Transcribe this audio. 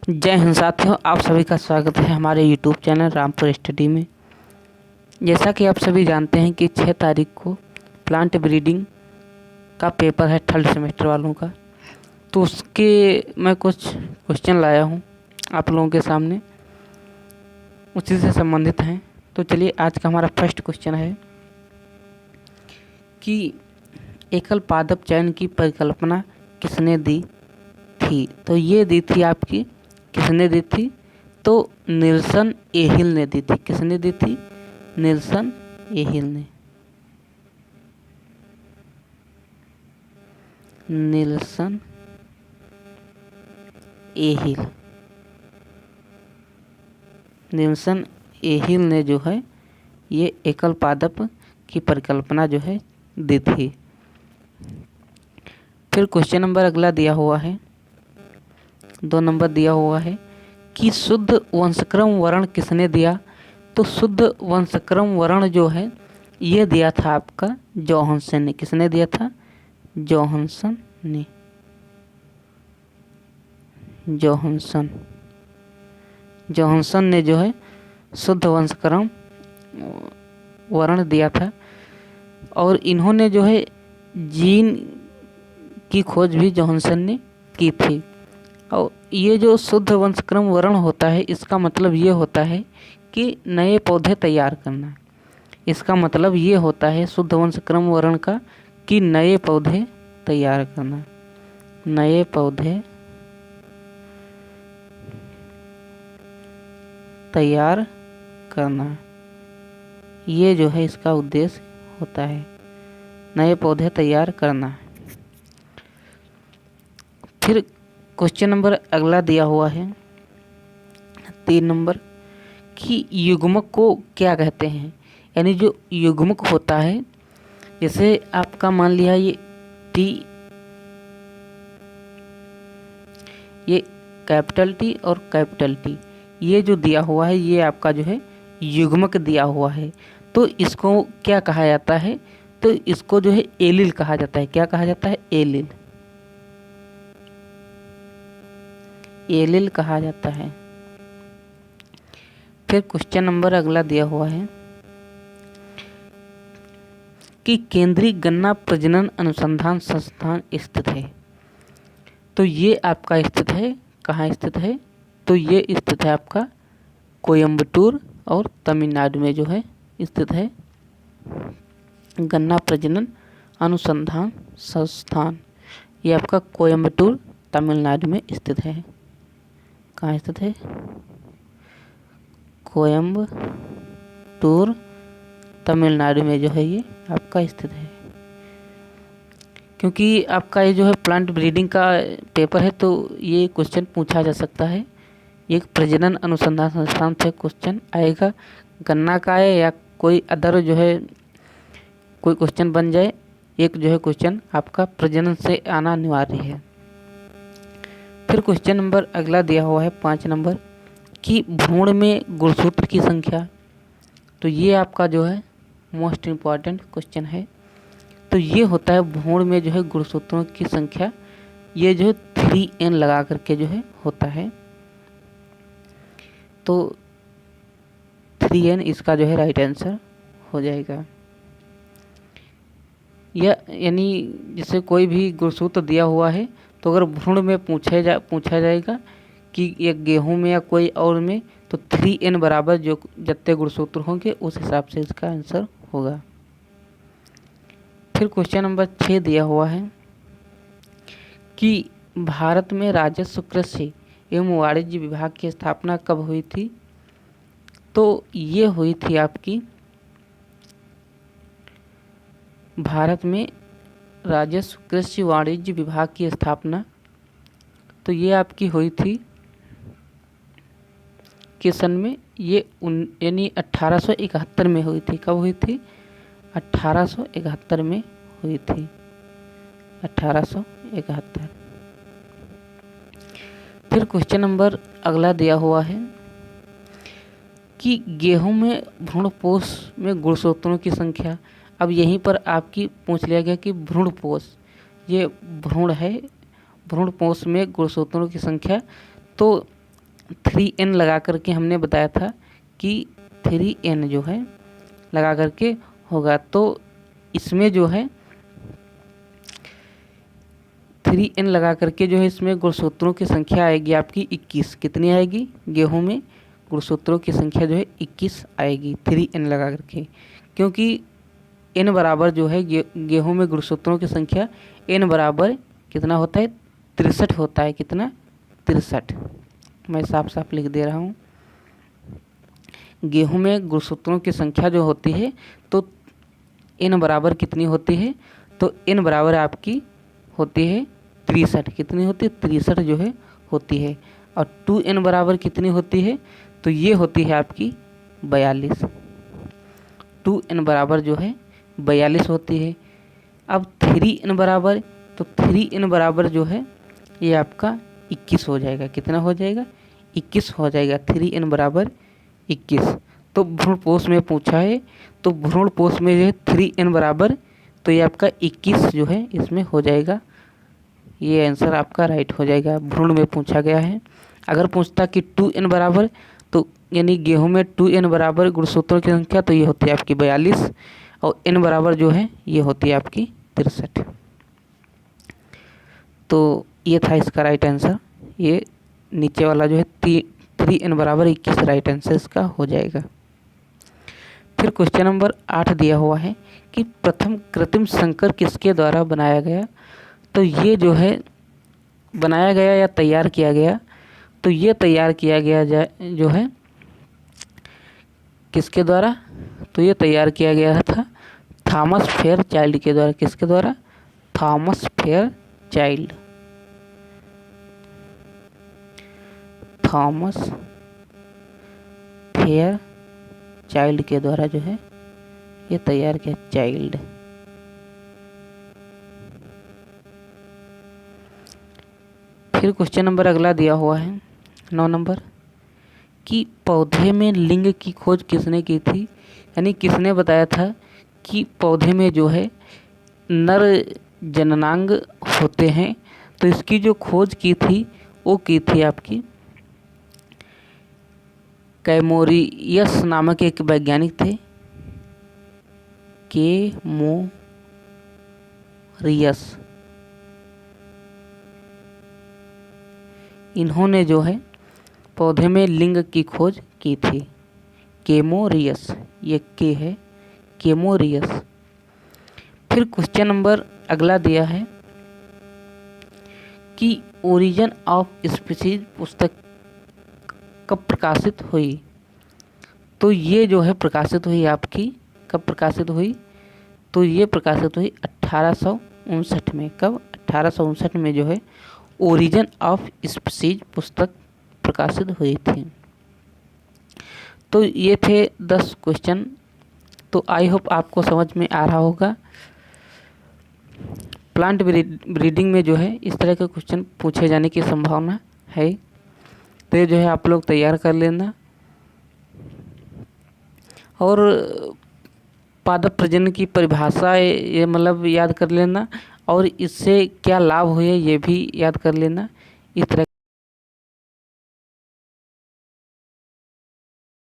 जय हिंद साथियों, आप सभी का स्वागत है हमारे यूट्यूब चैनल रामपुर स्टडी में। जैसा कि आप सभी जानते हैं कि 6 तारीख को प्लांट ब्रीडिंग का पेपर है थर्ड सेमेस्टर वालों का, तो उसके मैं कुछ क्वेश्चन लाया हूं आप लोगों के सामने, उसी से संबंधित हैं। तो चलिए, आज का हमारा फर्स्ट क्वेश्चन है कि एकल पादप चयन की परिकल्पना किसने दी थी। तो ये दी थी आपकी, किसने दी थी? तो निल्सन एहिल ने दी थी। किसने दी थी? निल्सन एहिल ने। निल्सन एहिल, निल्सन एहिल ने जो है ये एकल पादप की परिकल्पना जो है दी थी। फिर क्वेश्चन नंबर अगला दिया हुआ है, 2 नंबर दिया हुआ है कि शुद्ध वंशक्रम वर्ण किसने दिया। तो शुद्ध वंशक्रम वर्ण जो है ये दिया था आपका जोहानसन ने। किसने दिया था? जोहानसन ने। जोहानसन ने जो है शुद्ध वंशक्रम वर्ण दिया था, और इन्होंने जो है जीन की खोज भी जोहानसन ने की थी। और ये जो शुद्ध वंशक्रम वर्ण होता है, इसका मतलब ये होता है कि नए पौधे तैयार करना। इसका मतलब ये होता है शुद्ध वंशक्रम वर्ण का कि नए पौधे तैयार करना। नए पौधे तैयार करना, ये जो है इसका उद्देश्य होता है, नए पौधे तैयार करना। फिर क्वेश्चन नंबर अगला दिया हुआ है 3 नंबर कि युग्मक को क्या कहते हैं। यानी जो युग्मक होता है, जैसे आपका मान लिया ये टी, ये कैपिटल टी और कैपिटल टी, ये जो दिया हुआ है ये आपका जो है युग्मक दिया हुआ है। तो इसको क्या कहा जाता है? तो इसको जो है एलील कहा जाता है। क्या कहा जाता है? एलील। एलील कहा जाता है। फिर क्वेश्चन नंबर अगला दिया हुआ है कि केंद्रीय गन्ना प्रजनन अनुसंधान संस्थान स्थित है। तो ये आपका स्थित है, कहाँ स्थित है? तो ये स्थित है आपका कोयम्बटूर और तमिलनाडु में जो है स्थित है गन्ना प्रजनन अनुसंधान संस्थान। ये आपका कोयम्बटूर तमिलनाडु में स्थित है। कहाँ स्थित है? कोयम्बटूर तमिलनाडु में जो है ये आपका स्थित है। क्योंकि आपका ये जो है प्लांट ब्रीडिंग का पेपर है, तो ये क्वेश्चन पूछा जा सकता है। एक प्रजनन अनुसंधान संस्थान से क्वेश्चन आएगा, गन्ना का है या कोई अदर जो है कोई क्वेश्चन बन जाए, एक जो है क्वेश्चन आपका प्रजनन से आना अनिवार्य है। फिर क्वेश्चन नंबर अगला दिया हुआ है 5 नंबर कि भ्रूण में गुणसूत्र की संख्या। तो ये आपका जो है मोस्ट इम्पॉर्टेंट क्वेश्चन है। तो ये होता है भ्रूण में जो है गुणसूत्रों की संख्या, ये जो है 3n लगा करके जो है होता है। तो 3n इसका जो है राइट आंसर हो जाएगा। या यानी जैसे कोई भी गुणसूत्र दिया हुआ है, तो अगर भ्रूण में पूछा जाएगा कि ये गेहूं में या कोई और में, तो 3n बराबर जो जितने गुणसूत्र होंगे उस हिसाब से इसका आंसर होगा। फिर क्वेश्चन नंबर 6 दिया हुआ है कि भारत में राजस्व कृषि एवं वाणिज्य विभाग की स्थापना कब हुई थी। तो ये हुई थी आपकी, भारत में राजस्व कृषि वाणिज्य विभाग की स्थापना तो ये आपकी हुई थी किस सन में? ये यानी 1871 में हुई थी। कब हुई थी? 1871 में हुई थी। 1871। फिर क्वेश्चन नंबर अगला दिया हुआ है कि गेहूं में भ्रूणपोष में गुणसूत्रों की संख्या। अब यहीं पर आपकी पूछ लिया गया कि भ्रूणपोष, ये भ्रूण है, भ्रूणपोष में गुणसूत्रों की संख्या। तो 3n लगा करके हमने बताया था कि 3n जो है लगा करके होगा। तो इसमें जो है 3n लगा करके जो है इसमें गुणसूत्रों की संख्या आएगी आपकी 21। कितनी आएगी? गेहूं में गुणसूत्रों की संख्या जो है 21 आएगी 3n लगा करके, क्योंकि n बराबर जो है गेहूं में गुणसूत्रों की संख्या n बराबर कितना होता है? 63 होता है। कितना? 63। मैं साफ साफ लिख दे रहा हूँ। गेहूं में गुणसूत्रों की संख्या जो होती है तो n बराबर कितनी होती है? तो n बराबर आपकी होती है 63। कितनी होती है? 63 जो है होती है। और 2n बराबर कितनी होती है? तो ये होती है आपकी 42। 2n बराबर जो है 42 होती है। अब 3n बराबर, तो 3n बराबर जो है ये आपका 21 हो जाएगा। कितना हो जाएगा? 21 हो जाएगा। 3n बराबर 21। तो भ्रूणपोष में पूछा है, तो भ्रूणपोष में जो है 3n बराबर, तो ये आपका 21 जो है इसमें हो जाएगा। ये आंसर आपका राइट हो जाएगा। भ्रूण में पूछा गया है। अगर पूछता कि 2n बराबर, तो यानी गेहूं में 2n बराबर गुणसूत्रों की संख्या, तो ये होती है आपकी 42 और n बराबर जो है ये होती है आपकी 63। तो ये था इसका राइट आंसर। ये नीचे वाला जो है 3n बराबर 21 राइट आंसर इसका हो जाएगा। फिर क्वेश्चन नंबर 8 दिया हुआ है कि प्रथम कृत्रिम संकर किसके द्वारा बनाया गया? तो ये जो है बनाया गया या तैयार किया गया, तो ये तैयार किया गया जो है किसके द्वारा? तो ये तैयार किया गया था थॉमस फेयर चाइल्ड के द्वारा। किसके द्वारा? Thomas fair child. Thomas fair child के द्वारा जो है ये तैयार किया। चाइल्ड। फिर क्वेश्चन नंबर अगला दिया हुआ है 9 नंबर कि पौधे में लिंग की खोज किसने की थी? यानी किसने बताया था कि पौधे में जो है नर जननांग होते हैं। तो इसकी जो खोज की थी वो की थी आपकी कैमोरियस नामक एक वैज्ञानिक थे। कैमोरियस। इन्होंने जो है पौधे में लिंग की खोज की थी। कैमोरियस, ये के है, कैमोरियस। फिर क्वेश्चन नंबर अगला दिया है कि ओरिजिन ऑफ स्पीसीज पुस्तक कब प्रकाशित हुई? तो ये जो है प्रकाशित हुई आपकी, कब प्रकाशित हुई? तो ये प्रकाशित हुई 1859 में। कब? 1859 में जो है ओरिजिन ऑफ स्पीसीज पुस्तक प्रकाशित हुई थी। तो ये थे 10 क्वेश्चन। तो आई होप आपको समझ में आ रहा होगा। प्लांट ब्रीडिंग में जो है इस तरह के क्वेश्चन पूछे जाने की संभावना है। तो ये जो है आप लोग तैयार कर लेना और पादप प्रजनन की परिभाषा ये मतलब याद कर लेना और इससे क्या लाभ हुए ये भी याद कर लेना। इस तरह